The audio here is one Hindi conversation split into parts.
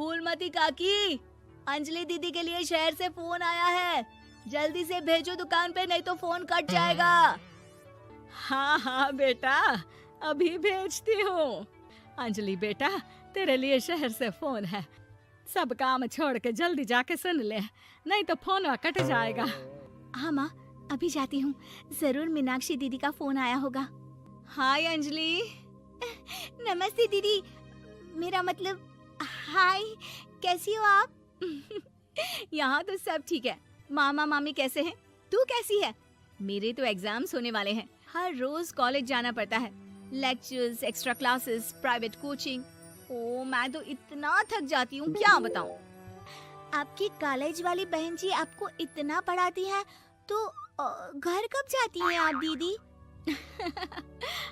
फूलमती काकी, अंजलि दीदी के लिए शहर से फोन आया है, जल्दी से भेजो दुकान पे, नहीं तो फोन कट जाएगा। हाँ हाँ बेटा, अभी भेजती हूँ। अंजलि बेटा, तेरे लिए शहर से फोन है, सब काम छोड़ के जल्दी जाके सुन ले, नहीं तो फोन कट जाएगा। हाँ माँ, अभी जाती हूँ, जरूर मीनाक्षी दीदी का फोन आया होगा। हाय अंजलि। नमस्ते दीदी, मेरा मतलब हाय, कैसी हो आप? यहाँ तो सब ठीक है। मामा मामी कैसे हैं? तू कैसी है? मेरे तो एग्जाम्स होने वाले हैं, हर रोज कॉलेज जाना पड़ता है, lectures, extra classes, private coaching. ओ मैं तो इतना थक जाती हूँ, क्या बताऊँ। आपकी कॉलेज वाली बहन जी आपको इतना पढ़ाती है, तो घर कब जाती हैं आप दीदी?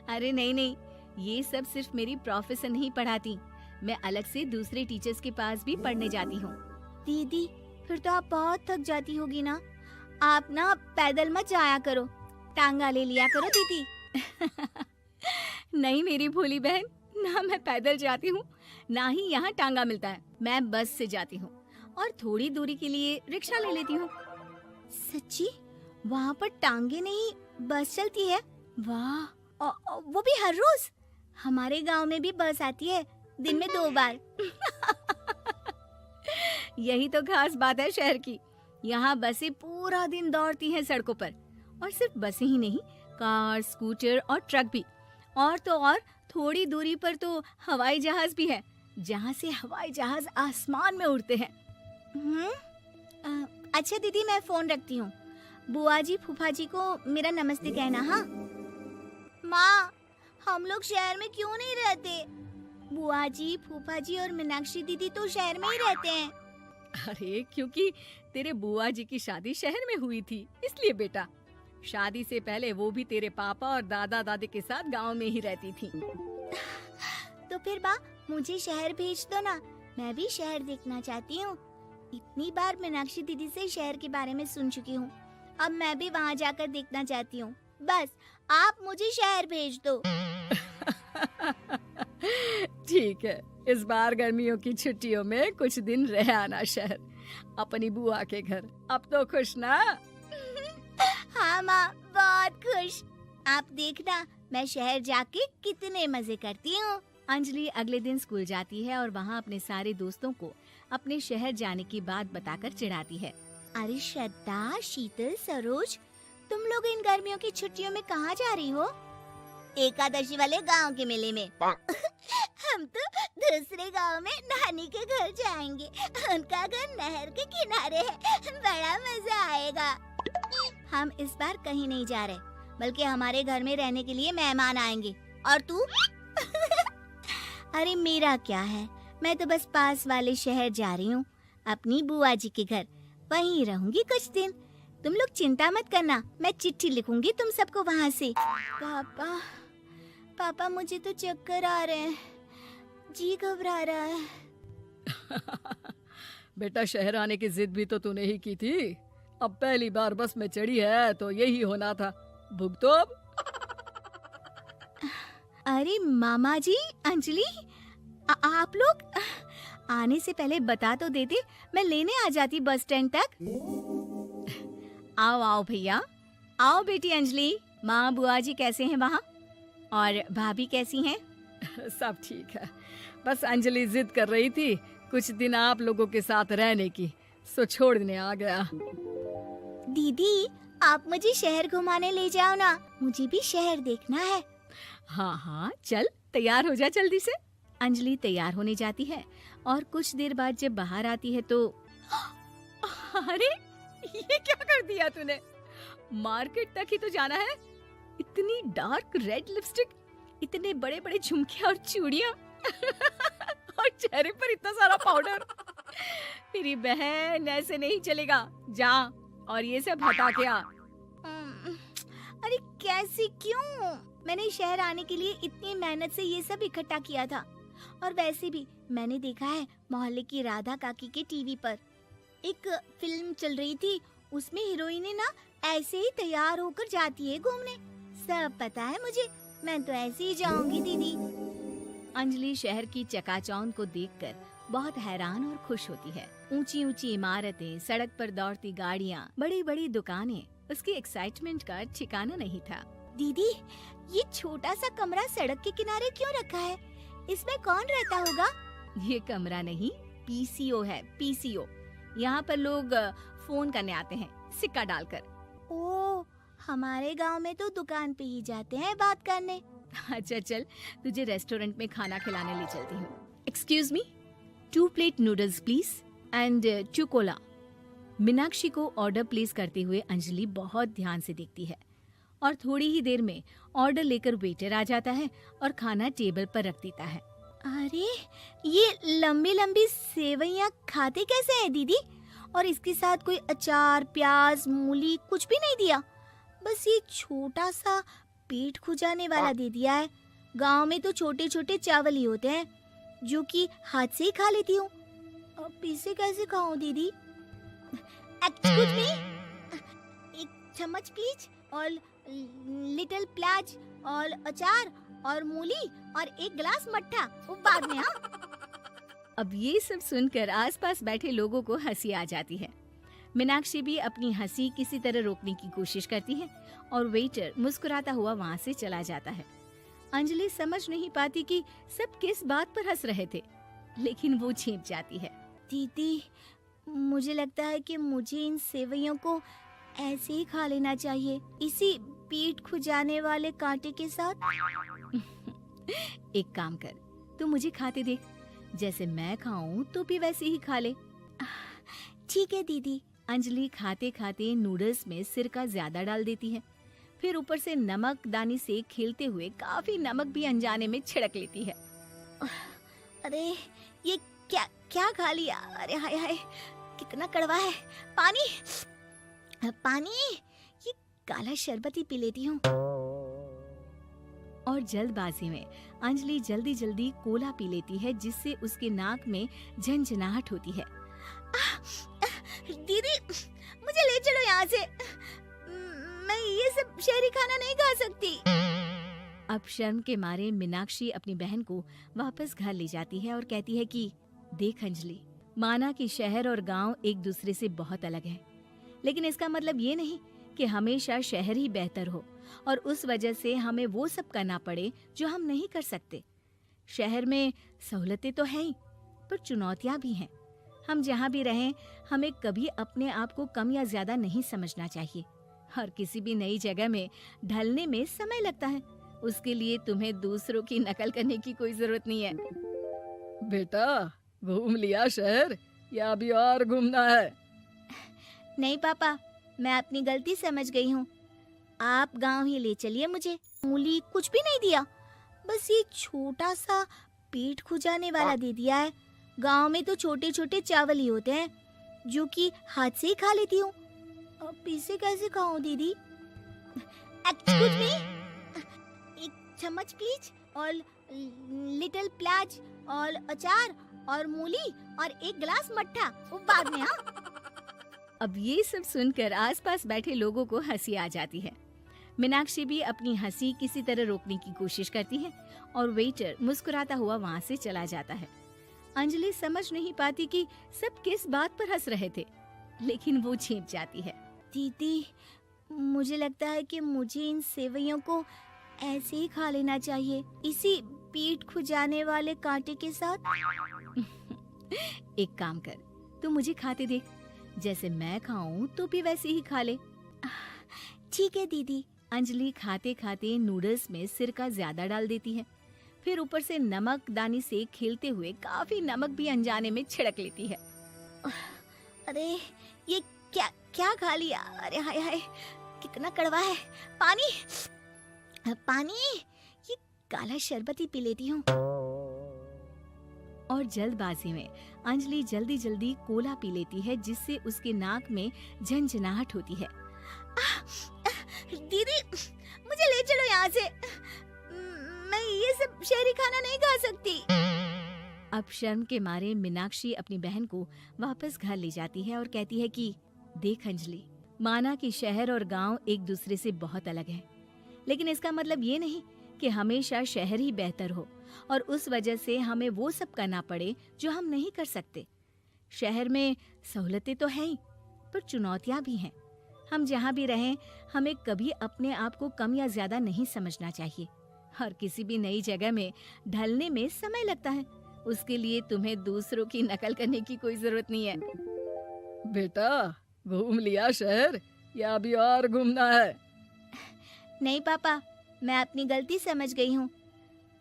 अरे नहीं नहीं, ये सब सिर्फ मेरी प्रोफेसर नहीं पढ़ाती, मैं अलग से दूसरे टीचर्स के पास भी पढ़ने जाती हूँ। दीदी फिर तो आप बहुत थक जाती होगी ना, आप ना पैदल मत जाया करो, टांगा ले लिया करो दीदी। नहीं मेरी भोली बहन, ना मैं पैदल जाती हूँ, ना ही यहाँ टांगा मिलता है, मैं बस से जाती हूँ और थोड़ी दूरी के लिए रिक्शा ले लेती हूँ। सच्ची? वहाँ पर टांगे नहीं बस चलती है? वाह, वो भी हर रोज? हमारे गांव में भी बस आती है, दिन में 2 बार। यही तो खास बात है शहर की, यहाँ बसें पूरा दिन दौड़ती हैं सड़कों पर, और सिर्फ बसें ही नहीं, कार, स्कूटर और ट्रक भी, और तो और थोड़ी दूरी पर तो हवाई जहाज भी है, जहाँ से हवाई जहाज आसमान में उड़ते हैं। अच्छा दीदी, मैं फोन रखती हूँ, बुआ जी फूफा जी को मेरा नमस्ते कहना। हाँ माँ, हम लोग शहर में क्यों नहीं रहते? बुआ जी, फूफा जी और मीनाक्षी दीदी तो शहर में ही रहते हैं। अरे क्योंकि तेरे बुआ जी की शादी शहर में हुई थी, इसलिए बेटा। शादी से पहले वो भी तेरे पापा और दादा दादी के साथ गांव में ही रहती थी। तो फिर बा, मुझे शहर भेज दो ना, मैं भी शहर देखना चाहती हूँ। इतनी बार मीनाक्षी दीदी से शहर के बारे में सुन चुकी हूँ, अब मैं भी वहाँ जाकर देखना चाहती हूँ। बस आप मुझे शहर भेज दो। ठीक है, इस बार गर्मियों की छुट्टियों में कुछ दिन रह आना शहर, अपनी बुआ के घर। अब तो खुश ना? हाँ माँ, बहुत खुश। आप देखना मैं शहर जाके कितने मजे करती हूँ। अंजलि अगले दिन स्कूल जाती है और वहाँ अपने सारे दोस्तों को अपने शहर जाने की बात बताकर चिढ़ाती है। अरे श्रद्धा, शीतल, सरोज, तुम लोग इन गर्मियों की छुट्टियों में कहाँ जा रही हो? एकादशी वाले गांव के मेले में। हम तो दूसरे गांव में नानी के घर जाएंगे, उनका घर नहर के किनारे है, बड़ा मजा आएगा। हम इस बार कहीं नहीं जा रहे, बल्कि हमारे घर में रहने के लिए मेहमान आएंगे। और तू? अरे मेरा क्या है, मैं तो बस पास वाले शहर जा रही हूँ, अपनी बुआ जी के घर, वहीं रहूंगी कुछ दिन। तुम लोग चिंता मत करना, मैं चिट्ठी लिखूंगी तुम सबको वहाँ से। पापा मुझे तो चक्कर आ रहे हैं, जी घबरा रहा है। बेटा, शहर आने की जिद भी तो तूने ही की थी, अब पहली बार बस में चढ़ी है तो यही होना था, भुगतो अब। अरे मामा जी, अंजलि, आप लोग आने से पहले बता तो देते, मैं लेने आ जाती बस स्टैंड तक। आओ आओ भैया, आओ बेटी अंजलि। माँ बुआ जी कैसे हैं वहाँ, और भाभी कैसी हैं? सब ठीक है, बस अंजलि जिद कर रही थी कुछ दिन आप लोगों के साथ रहने की, सो छोड़ने आ गया। दीदी, आप मुझे शहर घुमाने ले जाओ ना, मुझे भी शहर देखना है। हाँ हाँ चल, तैयार हो जा जल्दी से। अंजलि तैयार होने जाती है और कुछ देर बाद जब बाहर आती है तो अरे ये क्या कर दिया तूने, मार्केट तक ही तो जाना है, इतनी डार्क रेड लिपस्टिक, इतने बड़े बड़े झुमके और चूड़ियां और चेहरे पर इतना सारा पाउडर। मेरी बहन, ऐसे नहीं चलेगा, जा और ये सब हटा के आ। अरे कैसे, क्यों? मैंने शहर आने के लिए इतनी मेहनत से ये सब इकट्ठा किया था, और वैसे भी मैंने देखा है मोहल्ले की राधा काकी के टीवी पर एक फिल्म चल रही थी, उसमें हीरोइनें ना ऐसे ही तैयार होकर जाती है घूमने। सब पता है मुझे, मैं तो ऐसे ही जाऊंगी दीदी। अंजलि शहर की चकाचौंध को देखकर बहुत हैरान और खुश होती है। ऊंची ऊंची इमारतें, सड़क पर दौड़ती गाड़ियाँ, बड़ी बड़ी दुकानें, उसकी एक्साइटमेंट का ठिकाना नहीं था। दीदी, ये छोटा सा कमरा सड़क के किनारे क्यों रखा है? इसमें कौन रहता होगा? ये कमरा नहीं, पीसीओ है, पीसीओ। यहाँ पर लोग फोन करने आते हैं, सिक्का डालकर। ओ, हमारे गांव में तो दुकान पे ही जाते हैं बात करने। अच्छा चल, तुझे रेस्टोरेंट में खाना खिलाने ले चलती हूँ। Excuse me, 2 plate noodles please and 2 Cola. Meenakshi को ऑर्डर प्लेस करते हुए अंजलि बहुत ध्यान से देखती है और थोड़ी ही देर में ऑर्डर लेकर वेटर आ जाता है और खाना टेबल पर रख देता है। अरे, ये लंबी लंबी सेवइयाँ खाते कैसे हैं दीदी? और इसके साथ कोई अचार, प्याज, मूली कुछ भी नहीं दिया, बस ये छोटा सा पेट खुजाने वाला दे दिया है। गांव में तो छोटे छोटे चावल ही होते हैं जो कि हाथ से ही खा लेती हूँ। अब इसे कैसे खाऊं दीदी? एक्सक्यूज मी, एक चम्मच प्लीज, और लिटिल प्याज और अचार और मूली और एक गिलास मट्ठा, वो बाद में। हाँ, अब ये सब सुनकर आसपास बैठे लोगों को हंसी आ जाती है। मीनाक्षी भी अपनी हंसी किसी तरह रोकने की कोशिश करती है और वेटर मुस्कुराता हुआ वहाँ से चला जाता है। अंजलि समझ नहीं पाती कि सब किस बात पर हंस रहे थे, लेकिन वो छिप जाती है। दीदी, मुझे लगता है कि मुझे इन सेवइयों को ऐसे ही खा लेना चाहिए, इसी पेट खुजाने वाले कांटे के साथ। एक काम कर, तू मुझे खाते देख, जैसे मैं खाऊं तो भी वैसे ही खा ले। ठीक है दीदी। अंजलि खाते खाते नूडल्स में सिरका ज्यादा डाल देती है, फिर ऊपर से नमक दानी से खेलते हुए काफी नमक भी अनजाने में छिड़क लेती है। अरे, ये क्या क्या खा लिया? अरे हाय हाय, कितना कड़वा है। पानी पानी, ये काला शरबत ही पी लेती हूँ। और जल्दबाजी में अंजलि जल्दी जल्दी कोला पी लेती है, जिससे उसके नाक में झंझनाहट होती है। दीदी, मुझे ले चलो यहाँ से। मैं ये सब शहरी खाना नहीं खा सकती। अब शर्म के मारे मीनाक्षी अपनी बहन को वापस घर ले जाती है और कहती है कि देख अंजलि, माना कि शहर और गांव एक दूसरे से बहुत अलग है, लेकिन इसका मतलब ये नहीं कि हमेशा शहर ही बेहतर हो और उस वजह से हमें वो सब करना पड़े जो हम नहीं कर सकते। शहर में सहूलतें तो हैं ही, पर चुनौतियां भी हैं। हम जहाँ भी रहें, हमें कभी अपने आप को कम या ज्यादा नहीं समझना चाहिए। और किसी भी नई जगह में ढलने में समय लगता है, उसके लिए तुम्हें दूसरों की नकल करने की कोई जरूरत नहीं है। बेटा, घूम लिया शहर या अभी और घूमना है? नहीं पापा, मैं अपनी गलती समझ गई हूँ। आप गांव ही ले चलिए मुझे। मूली कुछ भी नहीं दिया, बस ये छोटा सा पेट खुजाने वाला दे दिया है। गांव में तो छोटे छोटे चावल ही होते हैं जो कि हाथ से ही खा लेती हूँ। अब इसे कैसे खाऊं दीदी? एक्सक्यूज मी, एक चम्मच प्लीज, और लिटिल प्याज और अचार और मूली और एक गिलास मट्ठा, वो बाद में। हाँ, अब ये सब सुनकर आसपास बैठे लोगों को हंसी आ जाती है। मीनाक्षी भी अपनी हंसी किसी तरह रोकने की कोशिश करती है और वेटर मुस्कुराता हुआ वहाँ से चला जाता है। अंजलि समझ नहीं पाती कि सब किस बात पर हंस रहे थे, लेकिन वो छिप जाती है। दीदी, मुझे लगता है कि मुझे इन सेवइयों को ऐसे ही खा लेना चाहिए, इसी पेट खुजाने वाले कांटे के साथ। एक काम कर, तू मुझे खाते देख, जैसे मैं खाऊं तो भी वैसे ही खा ले। ठीक है दीदी। अंजलि खाते खाते नूडल्स में सिरका ज्यादा डाल देती है, फिर ऊपर से नमक दानी से खेलते हुए काफी नमक भी अनजाने में छिड़क लेती है। अरे, ये क्या क्या खा लिया? अरे हाय हाय, कितना कड़वा है। पानी पानी, ये काला शरबत ही पी लेती हूँ। और जल्दबाजी में अंजलि जल्दी जल्दी कोला पी लेती है, जिससे उसके नाक में झंझनाहट होती है। दीदी, मुझे ले चलो यहाँ से। मैं ये सब शहरी खाना नहीं खा सकती। अब शर्म के मारे मीनाक्षी अपनी बहन को वापस घर ले जाती है और कहती है कि देख अंजलि, माना कि शहर और गांव एक दूसरे से बहुत अलग है, लेकिन इसका मतलब ये नहीं कि हमेशा शहर ही बेहतर हो और उस वजह से हमें वो सब करना पड़े जो हम नहीं कर सकते। शहर में सहूलतें तो हैं ही, पर चुनौतियां भी हैं। हम जहाँ भी रहें, हमें कभी अपने आप को कम या ज्यादा नहीं समझना चाहिए। और किसी भी नई जगह में ढलने में समय लगता है, उसके लिए तुम्हें दूसरों की नकल करने की कोई जरूरत नहीं है। बेटा, घूम लिया शहर या अभी और घूमना है? नहीं पापा, मैं अपनी गलती समझ गई हूँ।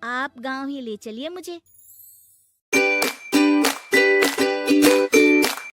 आप गांव ही ले चलिए मुझे।